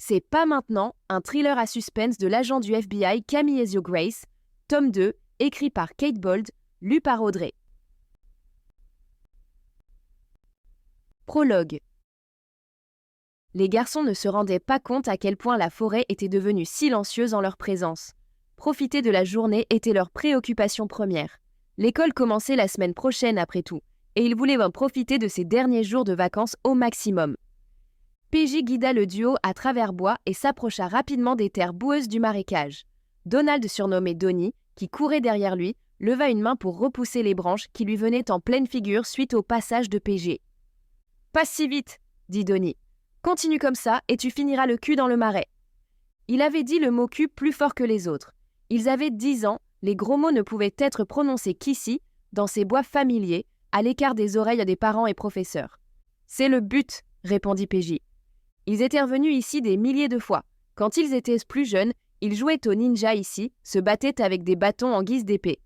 C'est Pas maintenant, un thriller à suspense de l'agent du FBI Camille Ezio Grace, tome 2, écrit par Kate Bold, lu par Audrey. Prologue. Les garçons ne se rendaient pas compte à quel point la forêt était devenue silencieuse en leur présence. Profiter de la journée était leur préoccupation première. L'école commençait la semaine prochaine après tout, et ils voulaient en profiter de ces derniers jours de vacances au maximum. PJ guida le duo à travers bois et s'approcha rapidement des terres boueuses du marécage. Donald, surnommé Donnie, qui courait derrière lui, leva une main pour repousser les branches qui lui venaient en pleine figure suite au passage de PJ. « Pas si vite !» dit Donnie. « Continue comme ça et tu finiras le cul dans le marais. » Il avait dit le mot cul plus fort que les autres. Ils avaient 10 ans, les gros mots ne pouvaient être prononcés qu'ici, dans ces bois familiers, à l'écart des oreilles des parents et professeurs. « C'est le but !» répondit PJ. Ils étaient revenus ici des milliers de fois. Quand ils étaient plus jeunes, ils jouaient au ninja ici, se battaient avec des bâtons en guise d'épée.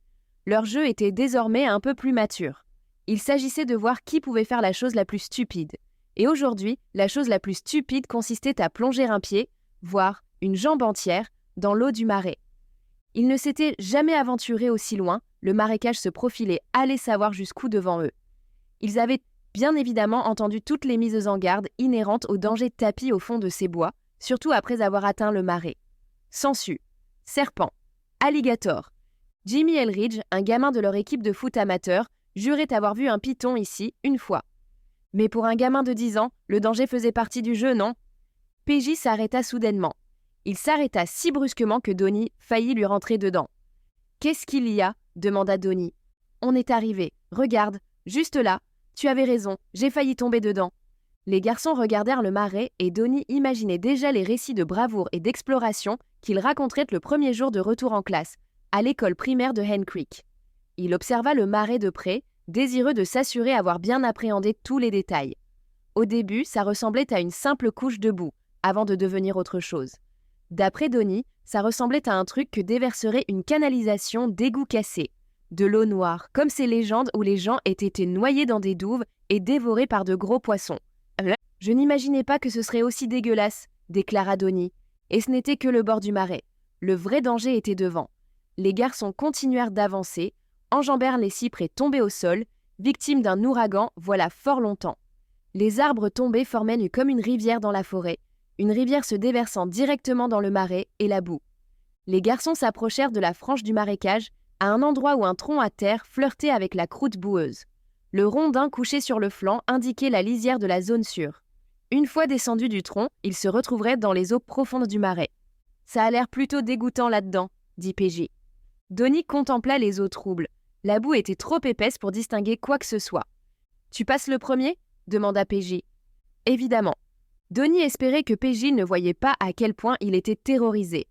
Leur jeu était désormais un peu plus mature. Il s'agissait de voir qui pouvait faire la chose la plus stupide. Et aujourd'hui, la chose la plus stupide consistait à plonger un pied, voire une jambe entière, dans l'eau du marais. Ils ne s'étaient jamais aventurés aussi loin, le marécage se profilait, allez savoir jusqu'où devant eux. Ils avaient bien évidemment entendu toutes les mises en garde inhérentes au danger tapis au fond de ces bois, surtout après avoir atteint le marais. Sangsues, serpents, alligators. Jimmy Elridge, un gamin de leur équipe de foot amateur, jurait avoir vu un python ici une fois. Mais pour un gamin de 10 ans, le danger faisait partie du jeu, non? PJ s'arrêta soudainement. Il s'arrêta si brusquement que Donnie faillit lui rentrer dedans. « Qu'est-ce qu'il y a ?» demanda Donnie. « On est arrivé. Regarde, juste là. Tu avais raison, j'ai failli tomber dedans. » Les garçons regardèrent le marais et Donnie imaginait déjà les récits de bravoure et d'exploration qu'il raconterait le premier jour de retour en classe, à l'école primaire de Hen Creek. Il observa le marais de près, désireux de s'assurer avoir bien appréhendé tous les détails. Au début, ça ressemblait à une simple couche de boue, avant de devenir autre chose. D'après Donnie, ça ressemblait à un truc que déverserait une canalisation d'égouts cassés. De l'eau noire, comme ces légendes où les gens étaient été noyés dans des douves et dévorés par de gros poissons. « Je n'imaginais pas que ce serait aussi dégueulasse, » déclara Donnie. Et ce n'était que le bord du marais. Le vrai danger était devant. Les garçons continuèrent d'avancer, enjambèrent les cyprès tombés au sol, victimes d'un ouragan voilà fort longtemps. Les arbres tombés formaient comme une rivière dans la forêt, une rivière se déversant directement dans le marais et la boue. Les garçons s'approchèrent de la frange du marécage, à un endroit où un tronc à terre flirtait avec la croûte boueuse. Le rondin couché sur le flanc indiquait la lisière de la zone sûre. Une fois descendus du tronc, ils se retrouveraient dans les eaux profondes du marais. « Ça a l'air plutôt dégoûtant là-dedans, » dit PJ. Donnie contempla les eaux troubles. La boue était trop épaisse pour distinguer quoi que ce soit. « Tu passes le premier » demanda PJ. Évidemment. Donnie espérait que PJ ne voyait pas à quel point il était terrorisé.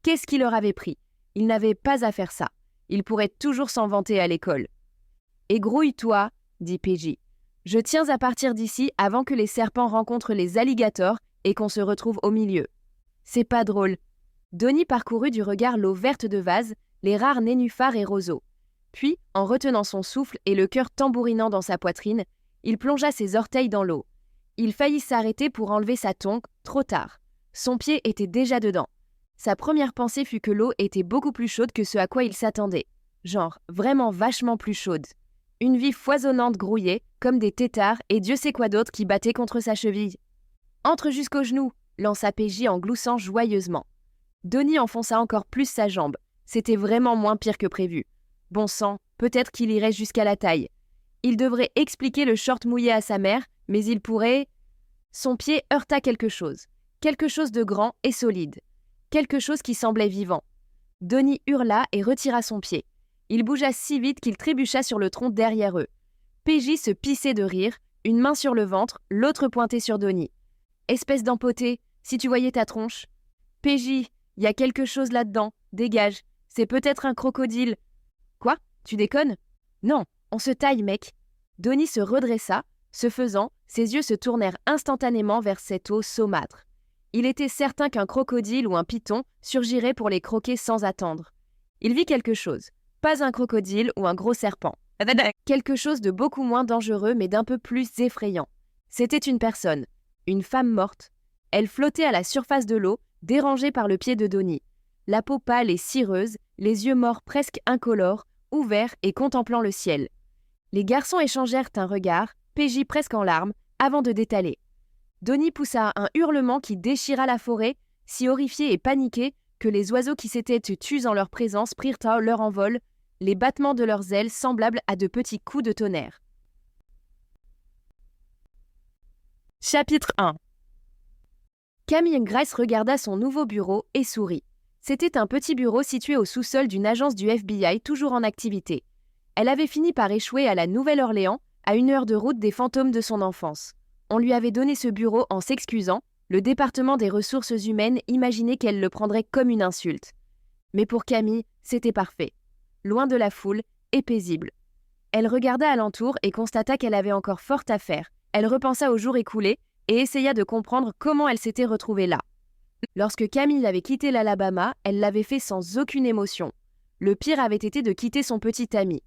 Qu'est-ce qui leur avait pris? Il n'avait pas à faire ça. Il pourrait toujours s'en vanter à l'école. « Et grouille-toi » dit PJ. « Je tiens à partir d'ici avant que les serpents rencontrent les alligators et qu'on se retrouve au milieu. » C'est pas drôle. Donnie parcourut du regard l'eau verte de vase, les rares nénuphars et roseaux. Puis, en retenant son souffle et le cœur tambourinant dans sa poitrine, il plongea ses orteils dans l'eau. Il faillit s'arrêter pour enlever sa tongue, trop tard. Son pied était déjà dedans. Sa première pensée fut que l'eau était beaucoup plus chaude que ce à quoi il s'attendait. Genre, vraiment vachement plus chaude. Une vie foisonnante grouillait, comme des têtards et Dieu sait quoi d'autre qui battait contre sa cheville. « Entre jusqu'aux genoux !» lança PJ en gloussant joyeusement. Donnie enfonça encore plus sa jambe. C'était vraiment moins pire que prévu. Bon sang, peut-être qu'il irait jusqu'à la taille. Il devrait expliquer le short mouillé à sa mère, mais il pourrait... Son pied heurta quelque chose de grand et solide. Quelque chose qui semblait vivant. Donnie hurla et retira son pied. Il bougea si vite qu'il trébucha sur le tronc derrière eux. PJ se pissait de rire, une main sur le ventre, l'autre pointée sur Donnie. « Espèce d'empoté, si tu voyais ta tronche. »« PJ, il y a quelque chose là-dedans, dégage, c'est peut-être un crocodile. »« Quoi, tu déconnes ? » ?»« Non, on se taille, mec. » Donnie se redressa, ce faisant, ses yeux se tournèrent instantanément vers cette eau saumâtre. Il était certain qu'un crocodile ou un python surgirait pour les croquer sans attendre. Il vit quelque chose. Pas un crocodile ou un gros serpent. Quelque chose de beaucoup moins dangereux mais d'un peu plus effrayant. C'était une personne, une femme morte. Elle flottait à la surface de l'eau, dérangée par le pied de Donnie. La peau pâle et cireuse, les yeux morts presque incolores, ouverts et contemplant le ciel. Les garçons échangèrent un regard, PJ presque en larmes, avant de détaler. Donnie poussa un hurlement qui déchira la forêt, si horrifiés et paniqués que les oiseaux qui s'étaient tus en leur présence prirent leur envol, les battements de leurs ailes semblables à de petits coups de tonnerre. Chapitre 1. Camille Grace regarda son nouveau bureau et sourit. C'était un petit bureau situé au sous-sol d'une agence du FBI toujours en activité. Elle avait fini par échouer à la Nouvelle-Orléans, à 1 heure de route des fantômes de son enfance. On lui avait donné ce bureau en s'excusant. Le département des ressources humaines imaginait qu'elle le prendrait comme une insulte. Mais pour Camille, c'était parfait. Loin de la foule et paisible. Elle regarda alentour et constata qu'elle avait encore fort à faire. Elle repensa aux jours écoulés et essaya de comprendre comment elle s'était retrouvée là. Lorsque Camille avait quitté l'Alabama, elle l'avait fait sans aucune émotion. Le pire avait été de quitter son petit ami.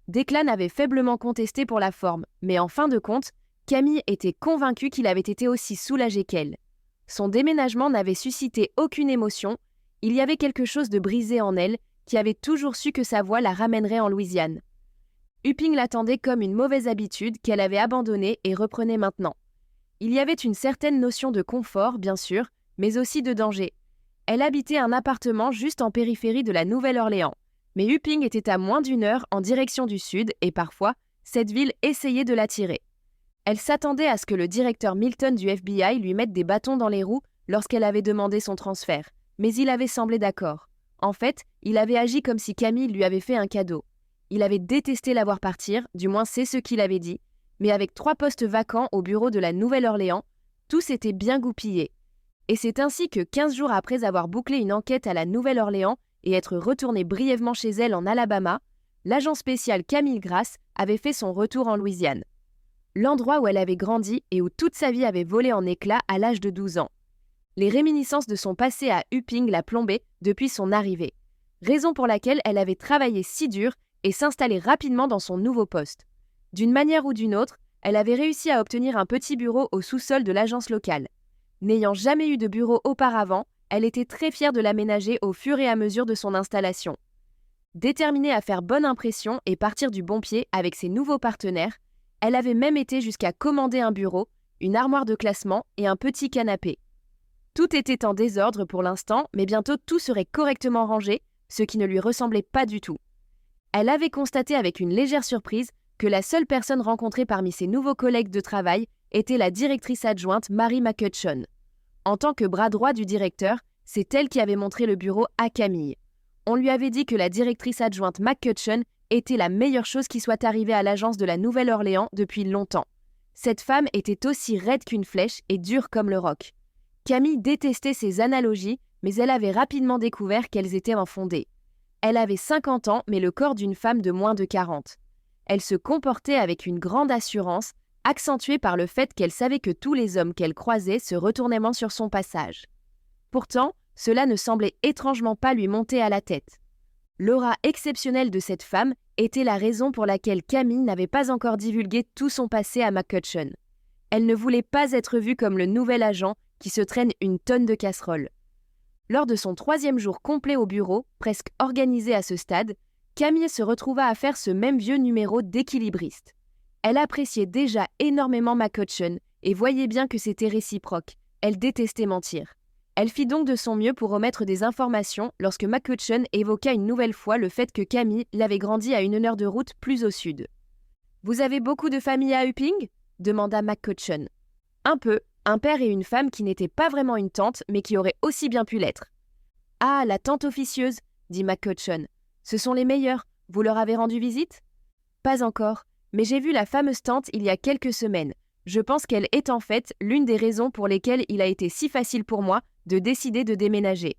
Declan avait faiblement contesté pour la forme, mais en fin de compte, Camille était convaincue qu'il avait été aussi soulagé qu'elle. Son déménagement n'avait suscité aucune émotion, il y avait quelque chose de brisé en elle, qui avait toujours su que sa voix la ramènerait en Louisiane. Upping l'attendait comme une mauvaise habitude qu'elle avait abandonnée et reprenait maintenant. Il y avait une certaine notion de confort, bien sûr, mais aussi de danger. Elle habitait un appartement juste en périphérie de la Nouvelle-Orléans, mais Upping était à moins d'1 heure en direction du sud et parfois, cette ville essayait de l'attirer. Elle s'attendait à ce que le directeur Milton du FBI lui mette des bâtons dans les roues lorsqu'elle avait demandé son transfert, mais il avait semblé d'accord. En fait, il avait agi comme si Camille lui avait fait un cadeau. Il avait détesté la voir partir, du moins c'est ce qu'il avait dit, mais avec 3 postes vacants au bureau de la Nouvelle-Orléans, tout s'était bien goupillé. Et c'est ainsi que 15 jours après avoir bouclé une enquête à la Nouvelle-Orléans et être retourné brièvement chez elle en Alabama, l'agent spécial Camille Grace avait fait son retour en Louisiane. L'endroit où elle avait grandi et où toute sa vie avait volé en éclats à l'âge de 12 ans. Les réminiscences de son passé à Upping la plombaient depuis son arrivée, raison pour laquelle elle avait travaillé si dur et s'installé rapidement dans son nouveau poste. D'une manière ou d'une autre, elle avait réussi à obtenir un petit bureau au sous-sol de l'agence locale. N'ayant jamais eu de bureau auparavant, elle était très fière de l'aménager au fur et à mesure de son installation. Déterminée à faire bonne impression et partir du bon pied avec ses nouveaux partenaires, elle avait même été jusqu'à commander un bureau, une armoire de classement et un petit canapé. Tout était en désordre pour l'instant, mais bientôt tout serait correctement rangé, ce qui ne lui ressemblait pas du tout. Elle avait constaté avec une légère surprise que la seule personne rencontrée parmi ses nouveaux collègues de travail était la directrice adjointe Mary McCutcheon. En tant que bras droit du directeur, c'est elle qui avait montré le bureau à Camille. On lui avait dit que la directrice adjointe McCutcheon était la meilleure chose qui soit arrivée à l'agence de la Nouvelle-Orléans depuis longtemps. Cette femme était aussi raide qu'une flèche et dure comme le roc. Camille détestait ces analogies, mais elle avait rapidement découvert qu'elles étaient infondées. Elle avait 50 ans, mais le corps d'une femme de moins de 40. Elle se comportait avec une grande assurance, accentuée par le fait qu'elle savait que tous les hommes qu'elle croisait se retournaient sur son passage. Pourtant, cela ne semblait étrangement pas lui monter à la tête. L'aura exceptionnelle de cette femme était la raison pour laquelle Camille n'avait pas encore divulgué tout son passé à McCutcheon. Elle ne voulait pas être vue comme le nouvel agent qui se traîne une tonne de casseroles. Lors de son 3e jour complet au bureau, presque organisé à ce stade, Camille se retrouva à faire ce même vieux numéro d'équilibriste. Elle appréciait déjà énormément McCutcheon et voyait bien que c'était réciproque. Elle détestait mentir. Elle fit donc de son mieux pour omettre des informations lorsque McCutcheon évoqua une nouvelle fois le fait que Camille l'avait grandi à 1 heure de route plus au sud. « Vous avez beaucoup de famille à Upping ?» demanda McCutcheon. « Un peu, un père et une femme qui n'étaient pas vraiment une tante, mais qui auraient aussi bien pu l'être. »« Ah, la tante officieuse !» dit McCutcheon. « Ce sont les meilleurs, vous leur avez rendu visite ?»« Pas encore, mais j'ai vu la fameuse tante il y a quelques semaines. Je pense qu'elle est en fait l'une des raisons pour lesquelles il a été si facile pour moi de décider de déménager.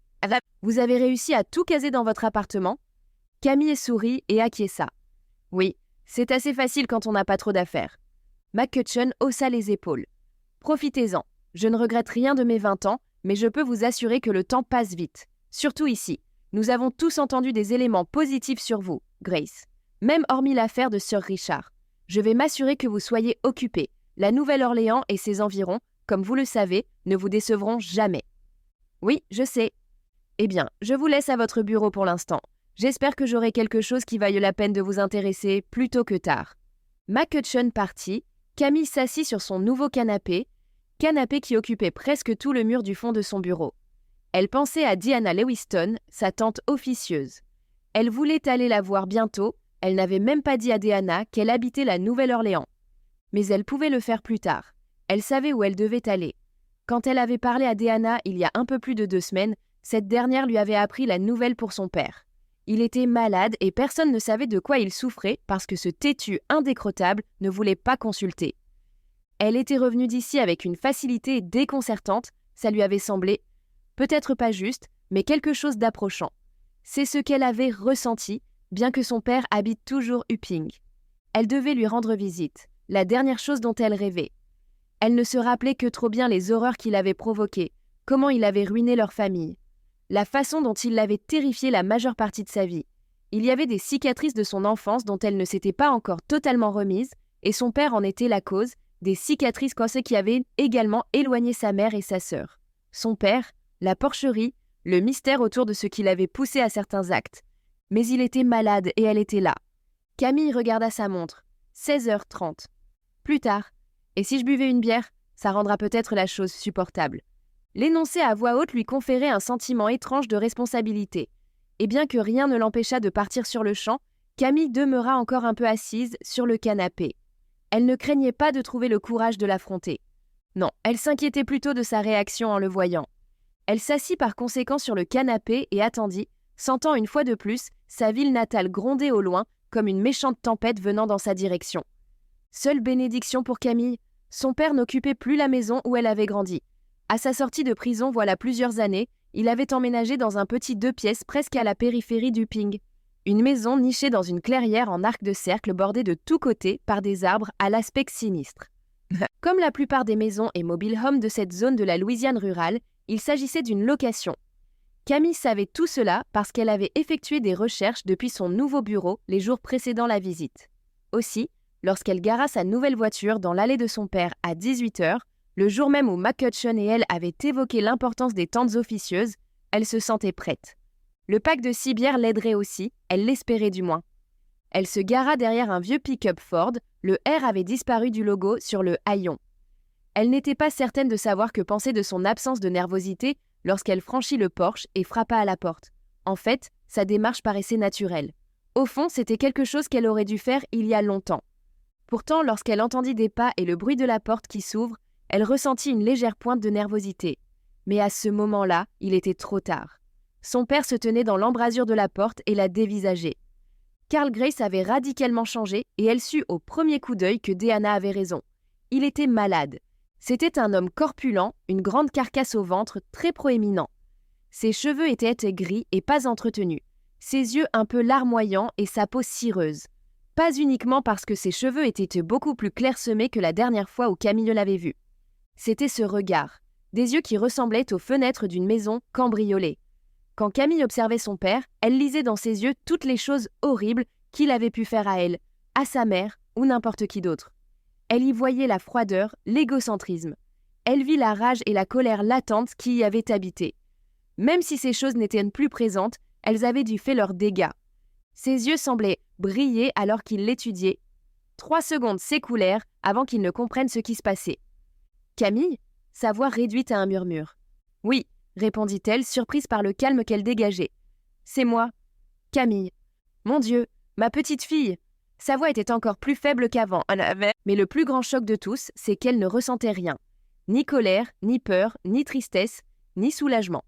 Vous avez réussi à tout caser dans votre appartement ?» Camille sourit et acquiesça. « Oui, c'est assez facile quand on n'a pas trop d'affaires. » McCutcheon haussa les épaules. « Profitez-en. Je ne regrette rien de mes 20 ans, mais je peux vous assurer que le temps passe vite. Surtout ici. Nous avons tous entendu des éléments positifs sur vous, Grace. Même hormis l'affaire de Sir Richard. Je vais m'assurer que vous soyez occupés. La Nouvelle-Orléans et ses environs comme vous le savez, ne vous décevront jamais. Oui, je sais. Eh bien, je vous laisse à votre bureau pour l'instant. J'espère que j'aurai quelque chose qui vaille la peine de vous intéresser plus tôt que tard. McCutcheon partit, Camille s'assit sur son nouveau canapé qui occupait presque tout le mur du fond de son bureau. Elle pensait à Diana Lewiston, sa tante officieuse. Elle voulait aller la voir bientôt, elle n'avait même pas dit à Diana qu'elle habitait la Nouvelle-Orléans. Mais elle pouvait le faire plus tard. Elle savait où elle devait aller. Quand elle avait parlé à Diana il y a un peu plus de 2 semaines, cette dernière lui avait appris la nouvelle pour son père. Il était malade et personne ne savait de quoi il souffrait parce que ce têtu indécrottable ne voulait pas consulter. Elle était revenue d'ici avec une facilité déconcertante, ça lui avait semblé, peut-être pas juste, mais quelque chose d'approchant. C'est ce qu'elle avait ressenti, bien que son père habite toujours Upping. Elle devait lui rendre visite, la dernière chose dont elle rêvait. Elle ne se rappelait que trop bien les horreurs qu'il avait provoquées, comment il avait ruiné leur famille, la façon dont il l'avait terrifiée la majeure partie de sa vie. Il y avait des cicatrices de son enfance dont elle ne s'était pas encore totalement remise, et son père en était la cause, des cicatrices qui avaient également éloigné sa mère et sa sœur. Son père, la porcherie, le mystère autour de ce qui l'avait poussé à certains actes. Mais il était malade et elle était là. Camille regarda sa montre. 16h30. Plus tard. Et si je buvais une bière, ça rendra peut-être la chose supportable. L'énoncer à voix haute lui conférait un sentiment étrange de responsabilité. Et bien que rien ne l'empêchât de partir sur le champ, Camille demeura encore un peu assise sur le canapé. Elle ne craignait pas de trouver le courage de l'affronter. Non, elle s'inquiétait plutôt de sa réaction en le voyant. Elle s'assit par conséquent sur le canapé et attendit, sentant une fois de plus sa ville natale gronder au loin comme une méchante tempête venant dans sa direction. Seule bénédiction pour Camille, son père n'occupait plus la maison où elle avait grandi. À sa sortie de prison voilà plusieurs années, il avait emménagé dans un petit 2 pièces presque à la périphérie d'Upping. Une maison nichée dans une clairière en arc de cercle bordée de tous côtés par des arbres à l'aspect sinistre. Comme la plupart des maisons et mobile homes de cette zone de la Louisiane rurale, il s'agissait d'une location. Camille savait tout cela parce qu'elle avait effectué des recherches depuis son nouveau bureau les jours précédant la visite. Aussi, lorsqu'elle gara sa nouvelle voiture dans l'allée de son père à 18h, le jour même où McCutcheon et elle avaient évoqué l'importance des tantes officieuses, elle se sentait prête. Le pack de 6 bières l'aiderait aussi, elle l'espérait du moins. Elle se gara derrière un vieux pick-up Ford, le R avait disparu du logo sur le haillon. Elle n'était pas certaine de savoir que penser de son absence de nervosité lorsqu'elle franchit le porche et frappa à la porte. En fait, sa démarche paraissait naturelle. Au fond, c'était quelque chose qu'elle aurait dû faire il y a longtemps. Pourtant, lorsqu'elle entendit des pas et le bruit de la porte qui s'ouvre, elle ressentit une légère pointe de nervosité. Mais à ce moment-là, il était trop tard. Son père se tenait dans l'embrasure de la porte et la dévisageait. Carl Grace avait radicalement changé et elle sut au premier coup d'œil que Diana avait raison. Il était malade. C'était un homme corpulent, une grande carcasse au ventre, très proéminent. Ses cheveux étaient gris et pas entretenus, ses yeux un peu larmoyants et sa peau cireuse. Pas uniquement parce que ses cheveux étaient beaucoup plus clairsemés que la dernière fois où Camille l'avait vu. C'était ce regard, des yeux qui ressemblaient aux fenêtres d'une maison cambriolée. Quand Camille observait son père, elle lisait dans ses yeux toutes les choses horribles qu'il avait pu faire à elle, à sa mère ou n'importe qui d'autre. Elle y voyait la froideur, l'égocentrisme. Elle vit la rage et la colère latentes qui y avaient habité. Même si ces choses n'étaient plus présentes, elles avaient dû faire leurs dégâts. Ses yeux semblaient briller alors qu'il l'étudiait. 3 secondes s'écoulèrent avant qu'il ne comprenne ce qui se passait. « Camille ?» Sa voix réduite à un murmure. « Oui », répondit-elle, surprise par le calme qu'elle dégageait. « C'est moi, Camille. Mon Dieu, ma petite fille !» Sa voix était encore plus faible qu'avant, mais le plus grand choc de tous, c'est qu'elle ne ressentait rien. Ni colère, ni peur, ni tristesse, ni soulagement.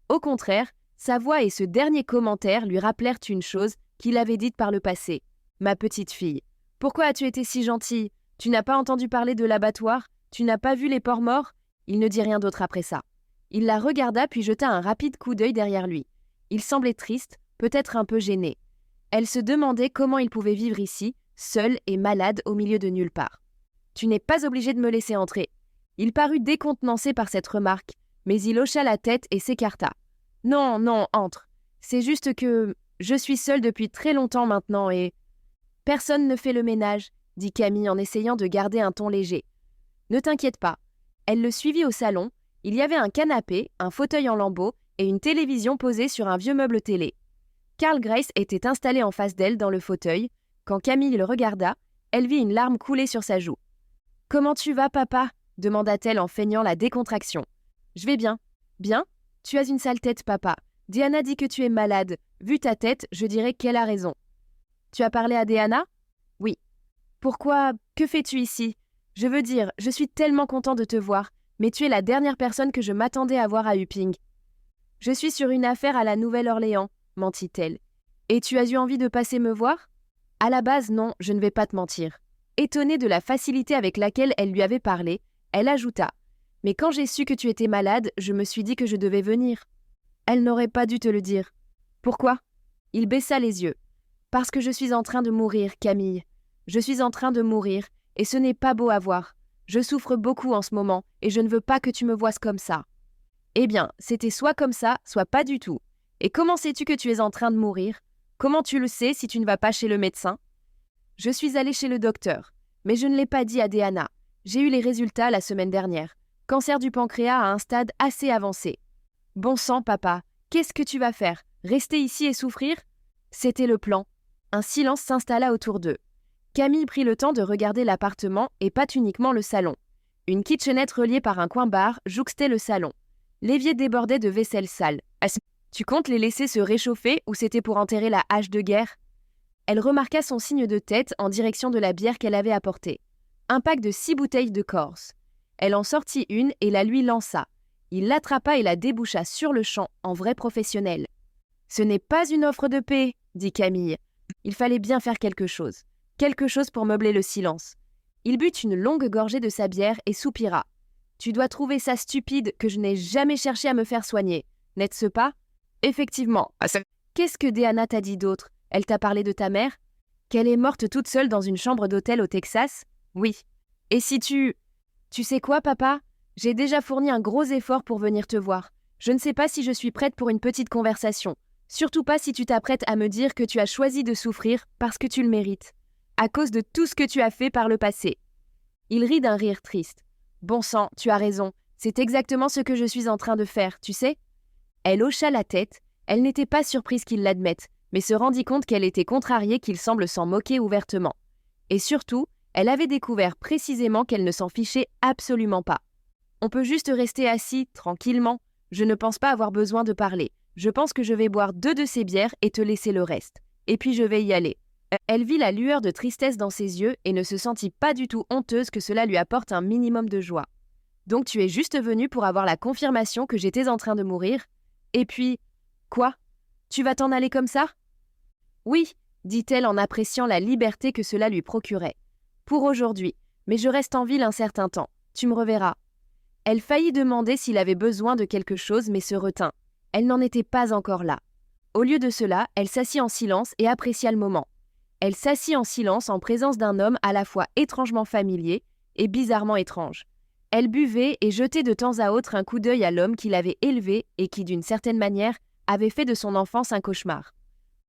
Au contraire, sa voix et ce dernier commentaire lui rappelèrent une chose qu'il avait dite par le passé. « Ma petite fille, pourquoi as-tu été si gentille ? Tu n'as pas entendu parler de l'abattoir ? Tu n'as pas vu les porcs morts ?» Il ne dit rien d'autre après ça. Il la regarda puis jeta un rapide coup d'œil derrière lui. Il semblait triste, peut-être un peu gêné. Elle se demandait comment il pouvait vivre ici, seul et malade au milieu de nulle part. « Tu n'es pas obligé de me laisser entrer. » Il parut décontenancé par cette remarque, mais il hocha la tête et s'écarta. « Non, non, entre. C'est juste que je suis seule depuis très longtemps maintenant et… » « Personne ne fait le ménage, dit Camille en essayant de garder un ton léger. « Ne t'inquiète pas. Elle le suivit au salon. Il y avait un canapé, un fauteuil en lambeaux et une télévision posée sur un vieux meuble télé. Carl Grace était installé en face d'elle dans le fauteuil. Quand Camille le regarda, elle vit une larme couler sur sa joue. « Comment tu vas, papa ?» demanda-t-elle en feignant la décontraction. « Je vais bien. »« Bien ? Tu as une sale tête, papa. Diana dit que tu es malade. Vu ta tête, je dirais qu'elle a raison. »« Tu as parlé à Diana ?»« Oui. »« Pourquoi ? Que fais-tu ici ? Je veux dire, je suis tellement content de te voir, mais tu es la dernière personne que je m'attendais à voir à Upping. »« Je suis sur une affaire à la Nouvelle-Orléans, » mentit-elle. « Et tu as eu envie de passer me voir ? » À la base, non, je ne vais pas te mentir. Étonnée de la facilité avec laquelle elle lui avait parlé, elle ajouta « Mais quand j'ai su que tu étais malade, je me suis dit que je devais venir. » Elle n'aurait pas dû te le dire. « Pourquoi ?» Il baissa les yeux. « Parce que je suis en train de mourir, Camille. Je suis en train de mourir, et ce n'est pas beau à voir. Je souffre beaucoup en ce moment, et je ne veux pas que tu me voies comme ça. » Eh bien, c'était soit comme ça, soit pas du tout. Et comment sais-tu que tu es en train de mourir ? Comment tu le sais si tu ne vas pas chez le médecin ? Je suis allée chez le docteur, mais je ne l'ai pas dit à Diana. J'ai eu les résultats la semaine dernière. Cancer du pancréas à un stade assez avancé. Bon sang, papa, qu'est-ce que tu vas faire ? Rester ici et souffrir ? C'était le plan. Un silence s'installa autour d'eux. Camille prit le temps de regarder l'appartement et pas uniquement le salon. Une kitchenette reliée par un coin-bar jouxtait le salon. L'évier débordait de vaisselle sale. Tu comptes les laisser se réchauffer ou c'était pour enterrer la hache de guerre ? Elle remarqua son signe de tête en direction de la bière qu'elle avait apportée. Un pack de 6 bouteilles de Corse. Elle en sortit une et la lui lança. Il l'attrapa et la déboucha sur le champ en vrai professionnel. « Ce n'est pas une offre de paix, » dit Camille. Il fallait bien faire quelque chose. Quelque chose pour meubler le silence. Il but une longue gorgée de sa bière et soupira. « Tu dois trouver ça stupide que je n'ai jamais cherché à me faire soigner, n'est-ce pas ? » Effectivement. Qu'est-ce que Diana t'a dit d'autre ? Elle t'a parlé de ta mère ? Qu'elle est morte toute seule dans une chambre d'hôtel au Texas ? Oui. Et si tu... Tu sais quoi, papa ? J'ai déjà fourni un gros effort pour venir te voir. Je ne sais pas si je suis prête pour une petite conversation. Surtout pas si tu t'apprêtes à me dire que tu as choisi de souffrir parce que tu le mérites. À cause de tout ce que tu as fait par le passé. Il rit d'un rire triste. Bon sang, tu as raison. C'est exactement ce que je suis en train de faire, tu sais ? Elle hocha la tête. Elle n'était pas surprise qu'il l'admette, mais se rendit compte qu'elle était contrariée qu'il semble s'en moquer ouvertement. Et surtout, elle avait découvert précisément qu'elle ne s'en fichait absolument pas. On peut juste rester assis, tranquillement. Je ne pense pas avoir besoin de parler. Je pense que je vais boire 2 de ces bières et te laisser le reste. Et puis je vais y aller. Elle vit la lueur de tristesse dans ses yeux et ne se sentit pas du tout honteuse que cela lui apporte un minimum de joie. Donc tu es juste venue pour avoir la confirmation que j'étais en train de mourir ? Et puis, quoi ? Tu vas t'en aller comme ça ? Oui, dit-elle en appréciant la liberté que cela lui procurait. Pour aujourd'hui, mais je reste en ville un certain temps. Tu me reverras. Elle faillit demander s'il avait besoin de quelque chose, mais se retint. Elle n'en était pas encore là. Au lieu de cela, elle s'assit en silence et apprécia le moment. Elle s'assit en silence en présence d'un homme à la fois étrangement familier et bizarrement étrange. Elle buvait et jetait de temps à autre un coup d'œil à l'homme qui l'avait élevée et qui, d'une certaine manière, avait fait de son enfance un cauchemar.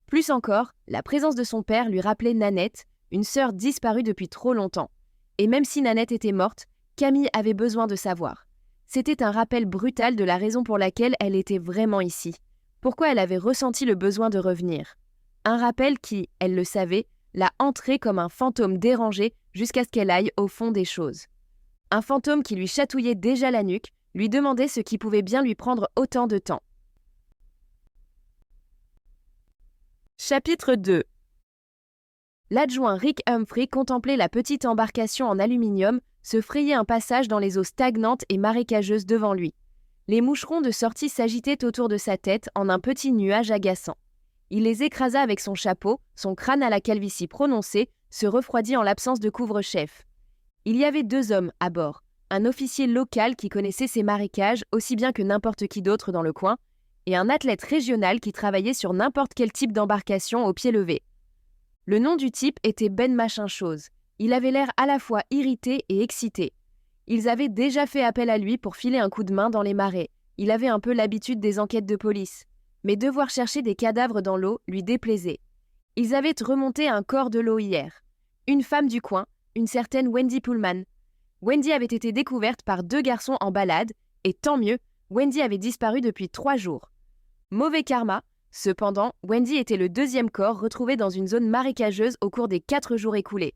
Plus encore, la présence de son père lui rappelait Nanette, une sœur disparue depuis trop longtemps. Et même si Nanette était morte, Camille avait besoin de savoir. C'était un rappel brutal de la raison pour laquelle elle était vraiment ici. Pourquoi elle avait ressenti le besoin de revenir. Un rappel qui, elle le savait, l'a entrée comme un fantôme dérangé jusqu'à ce qu'elle aille au fond des choses. Un fantôme qui lui chatouillait déjà la nuque, lui demandait ce qui pouvait bien lui prendre autant de temps. Chapitre 2. L'adjoint Rick Humphrey contemplait la petite embarcation en aluminium se frayer un passage dans les eaux stagnantes et marécageuses devant lui. Les moucherons de sortie s'agitaient autour de sa tête en un petit nuage agaçant. Il les écrasa avec son chapeau, son crâne à la calvitie prononcée se refroidit en l'absence de couvre-chef. Il y avait 2 hommes à bord, un officier local qui connaissait ces marécages aussi bien que n'importe qui d'autre dans le coin, et un athlète régional qui travaillait sur n'importe quel type d'embarcation au pied levé. Le nom du type était Ben Machin-Chose. Il avait l'air à la fois irrité et excité. Ils avaient déjà fait appel à lui pour filer un coup de main dans les marais. Il avait un peu l'habitude des enquêtes de police. Mais devoir chercher des cadavres dans l'eau lui déplaisait. Ils avaient remonté un corps de l'eau hier. Une femme du coin, une certaine Wendy Pullman. Wendy avait été découverte par 2 garçons en balade, et tant mieux, Wendy avait disparu depuis 3 jours. Mauvais karma, cependant, Wendy était le 2e corps retrouvé dans une zone marécageuse au cours des 4 jours écoulés.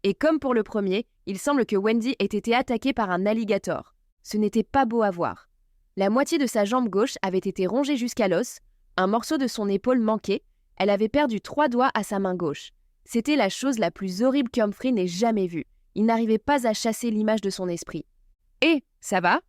Et comme pour le premier, il semble que Wendy ait été attaquée par un alligator. Ce n'était pas beau à voir. La moitié de sa jambe gauche avait été rongée jusqu'à l'os, un morceau de son épaule manquait, elle avait perdu 3 doigts à sa main gauche. C'était la chose la plus horrible qu'Humphrey n'ait jamais vue. Il n'arrivait pas à chasser l'image de son esprit. « Eh, ça va ?»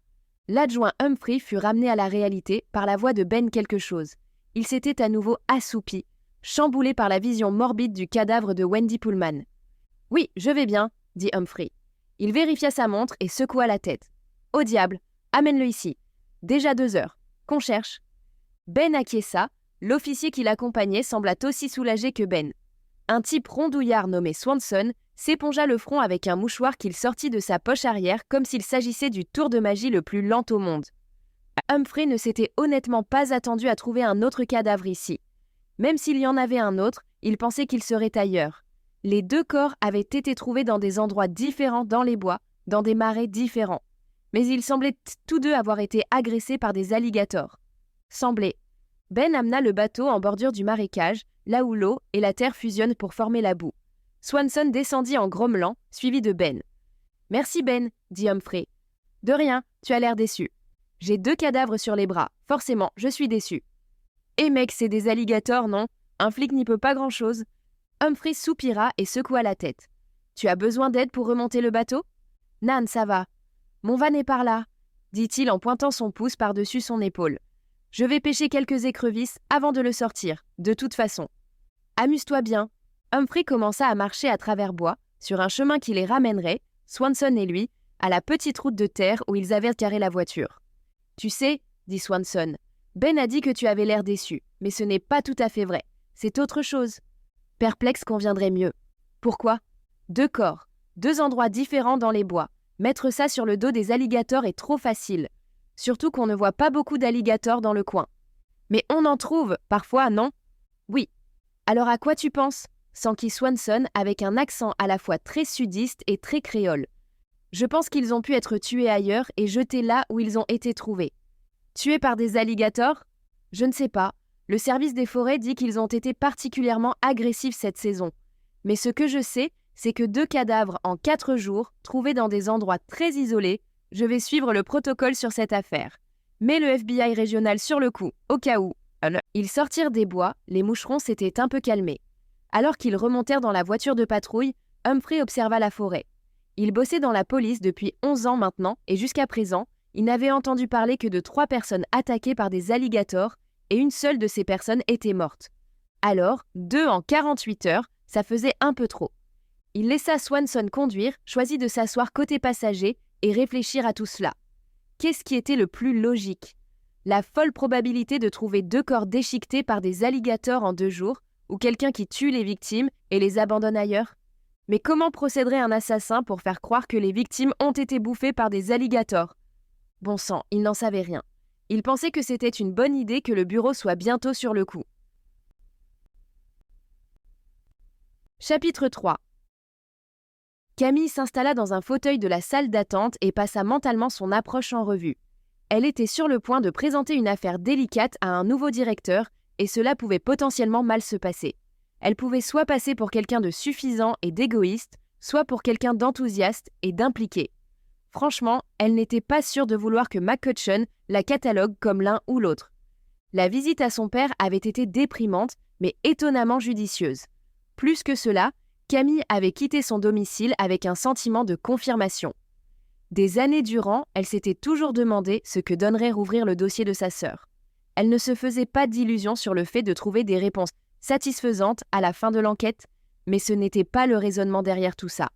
L'adjoint Humphrey fut ramené à la réalité par la voix de Ben quelque chose. Il s'était à nouveau assoupi, chamboulé par la vision morbide du cadavre de Wendy Pullman. « Oui, je vais bien, » dit Humphrey. Il vérifia sa montre et secoua la tête. « Au diable, amène-le ici. Déjà 2 heures. Qu'on cherche. » Ben acquiesça. L'officier qui l'accompagnait sembla aussi soulagé que Ben. Un type rondouillard nommé Swanson s'épongea le front avec un mouchoir qu'il sortit de sa poche arrière comme s'il s'agissait du tour de magie le plus lent au monde. Humphrey ne s'était honnêtement pas attendu à trouver un autre cadavre ici. Même s'il y en avait un autre, il pensait qu'il serait ailleurs. Les 2 corps avaient été trouvés dans des endroits différents dans les bois, dans des marais différents. Mais ils semblaient tous 2 avoir été agressés par des alligators. Semblait. Ben amena le bateau en bordure du marécage, là où l'eau et la terre fusionnent pour former la boue. Swanson descendit en grommelant, suivi de Ben. « Merci Ben, » dit Humphrey. « De rien, tu as l'air déçu. J'ai 2 cadavres sur les bras, forcément, je suis déçu. »« Eh mec, c'est des alligators, non? Un flic n'y peut pas grand-chose. » Humphrey soupira et secoua la tête. « Tu as besoin d'aide pour remonter le bateau? »« Nan, ça va. Mon van est par là, » dit-il en pointant son pouce par-dessus son épaule. « Je vais pêcher quelques écrevisses avant de le sortir, de toute façon. Amuse-toi bien. » Humphrey commença à marcher à travers bois, sur un chemin qui les ramènerait, Swanson et lui, à la petite route de terre où ils avaient garé la voiture. « Tu sais, » dit Swanson, « Ben a dit que tu avais l'air déçu, mais ce n'est pas tout à fait vrai. C'est autre chose. » Perplexe conviendrait mieux. Pourquoi ? 2 corps, 2 endroits différents dans les bois. Mettre ça sur le dos des alligators est trop facile. Surtout qu'on ne voit pas beaucoup d'alligators dans le coin. Mais on en trouve, parfois, non ? Oui. Alors à quoi tu penses ? S'enquit Swanson avec un accent à la fois très sudiste et très créole. Je pense qu'ils ont pu être tués ailleurs et jetés là où ils ont été trouvés. Tués par des alligators ? Je ne sais pas. Le service des forêts dit qu'ils ont été particulièrement agressifs cette saison. Mais ce que je sais, c'est que 2 cadavres en 4 jours, trouvés dans des endroits très isolés, je vais suivre le protocole sur cette affaire. Mets le FBI régional sur le coup, au cas où. Ils sortirent des bois, les moucherons s'étaient un peu calmés. Alors qu'ils remontèrent dans la voiture de patrouille, Humphrey observa la forêt. Il bossait dans la police depuis 11 ans maintenant et jusqu'à présent, il n'avait entendu parler que de 3 personnes attaquées par des alligators et une seule de ces personnes était morte. Alors, 2 en 48 heures, ça faisait un peu trop. Il laissa Swanson conduire, choisit de s'asseoir côté passager et réfléchir à tout cela. Qu'est-ce qui était le plus logique ? La folle probabilité de trouver 2 corps déchiquetés par des alligators en 2 jours, ou quelqu'un qui tue les victimes et les abandonne ailleurs ? Mais comment procéderait un assassin pour faire croire que les victimes ont été bouffées par des alligators ? Bon sang, il n'en savait rien. Il pensait que c'était une bonne idée que le bureau soit bientôt sur le coup. Chapitre 3. Camille s'installa dans un fauteuil de la salle d'attente et passa mentalement son approche en revue. Elle était sur le point de présenter une affaire délicate à un nouveau directeur et cela pouvait potentiellement mal se passer. Elle pouvait soit passer pour quelqu'un de suffisant et d'égoïste, soit pour quelqu'un d'enthousiaste et d'impliqué. Franchement, elle n'était pas sûre de vouloir que McCutcheon la catalogue comme l'un ou l'autre. La visite à son père avait été déprimante, mais étonnamment judicieuse. Plus que cela, Camille avait quitté son domicile avec un sentiment de confirmation. Des années durant, elle s'était toujours demandé ce que donnerait rouvrir le dossier de sa sœur. Elle ne se faisait pas d'illusions sur le fait de trouver des réponses satisfaisantes à la fin de l'enquête, mais ce n'était pas le raisonnement derrière tout ça.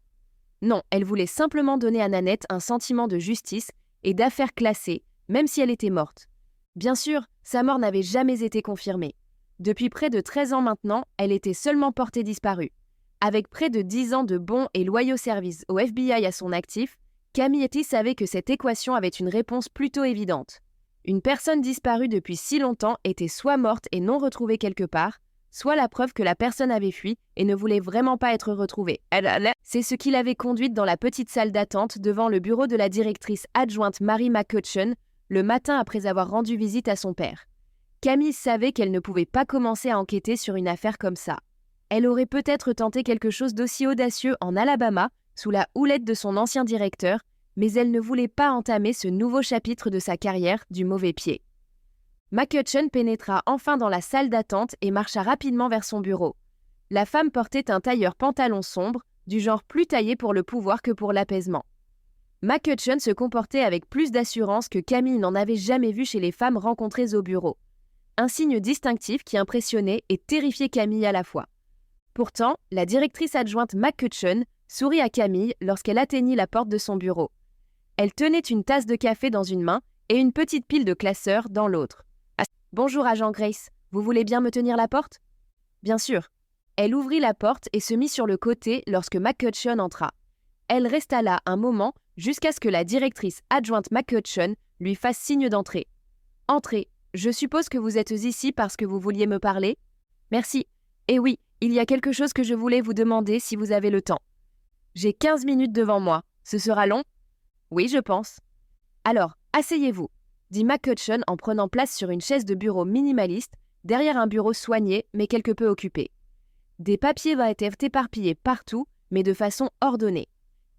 Non, elle voulait simplement donner à Nanette un sentiment de justice et d'affaires classées, même si elle était morte. Bien sûr, sa mort n'avait jamais été confirmée. Depuis près de 13 ans maintenant, elle était seulement portée disparue. Avec près de 10 ans de bons et loyaux services au FBI à son actif, Camille Etty savait que cette équation avait une réponse plutôt évidente. Une personne disparue depuis si longtemps était soit morte et non retrouvée quelque part, soit la preuve que la personne avait fui et ne voulait vraiment pas être retrouvée. C'est ce qui l'avait conduite dans la petite salle d'attente devant le bureau de la directrice adjointe Mary McCutcheon, le matin après avoir rendu visite à son père. Camille savait qu'elle ne pouvait pas commencer à enquêter sur une affaire comme ça. Elle aurait peut-être tenté quelque chose d'aussi audacieux en Alabama, sous la houlette de son ancien directeur, mais elle ne voulait pas entamer ce nouveau chapitre de sa carrière du mauvais pied. McCutcheon pénétra enfin dans la salle d'attente et marcha rapidement vers son bureau. La femme portait un tailleur pantalon sombre, du genre plus taillé pour le pouvoir que pour l'apaisement. McCutcheon se comportait avec plus d'assurance que Camille n'en avait jamais vu chez les femmes rencontrées au bureau. Un signe distinctif qui impressionnait et terrifiait Camille à la fois. Pourtant, la directrice adjointe McCutcheon sourit à Camille lorsqu'elle atteignit la porte de son bureau. Elle tenait une tasse de café dans une main et une petite pile de classeurs dans l'autre. « Bonjour, agent Grace, vous voulez bien me tenir la porte ?» « Bien sûr. » Elle ouvrit la porte et se mit sur le côté lorsque McCutcheon entra. Elle resta là un moment jusqu'à ce que la directrice adjointe McCutcheon lui fasse signe d'entrer. « Entrez. Je suppose que vous êtes ici parce que vous vouliez me parler ?»« Merci. Et oui, il y a quelque chose que je voulais vous demander si vous avez le temps. »« J'ai 15 minutes devant moi. Ce sera long ?»« Oui, je pense. »« Alors, asseyez-vous, » dit McCutcheon en prenant place sur une chaise de bureau minimaliste, derrière un bureau soigné mais quelque peu occupé. Des papiers étaient éparpillés partout, mais de façon ordonnée.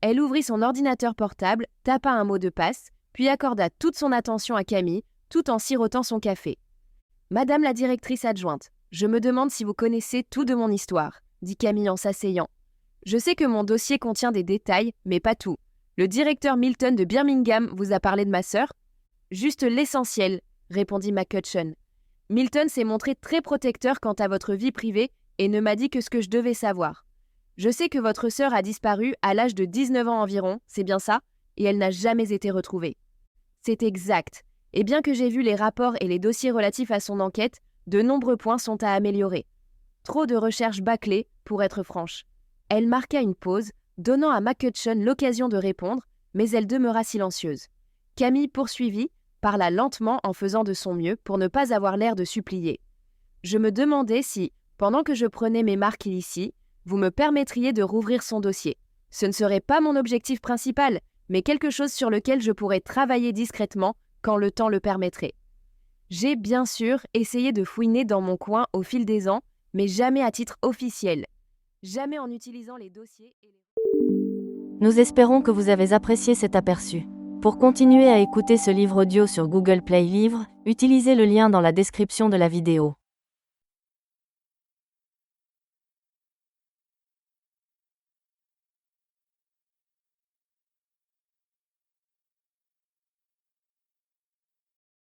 Elle ouvrit son ordinateur portable, tapa un mot de passe, puis accorda toute son attention à Camille, tout en sirotant son café. « Madame la directrice adjointe, je me demande si vous connaissez tout de mon histoire, » dit Camille en s'asseyant. « Je sais que mon dossier contient des détails, mais pas tout. Le directeur Milton de Birmingham vous a parlé de ma sœur ?»« Juste l'essentiel, » répondit McCutcheon. « Milton s'est montré très protecteur quant à votre vie privée et ne m'a dit que ce que je devais savoir. Je sais que votre sœur a disparu à l'âge de 19 ans environ, c'est bien ça, et elle n'a jamais été retrouvée. » C'est exact. Et bien que j'ai vu les rapports et les dossiers relatifs à son enquête, de nombreux points sont à améliorer. Trop de recherches bâclées, pour être franche. Elle marqua une pause, donnant à McCutcheon l'occasion de répondre, mais elle demeura silencieuse. Camille poursuivit, parla lentement en faisant de son mieux pour ne pas avoir l'air de supplier. Je me demandais si, pendant que je prenais mes marques ici, vous me permettriez de rouvrir son dossier. Ce ne serait pas mon objectif principal, mais quelque chose sur lequel je pourrais travailler discrètement quand le temps le permettrait. J'ai bien sûr essayé de fouiner dans mon coin au fil des ans, mais jamais à titre officiel. Jamais en utilisant les dossiers et les... Nous espérons que vous avez apprécié cet aperçu. Pour continuer à écouter ce livre audio sur Google Play Livres, utilisez le lien dans la description de la vidéo.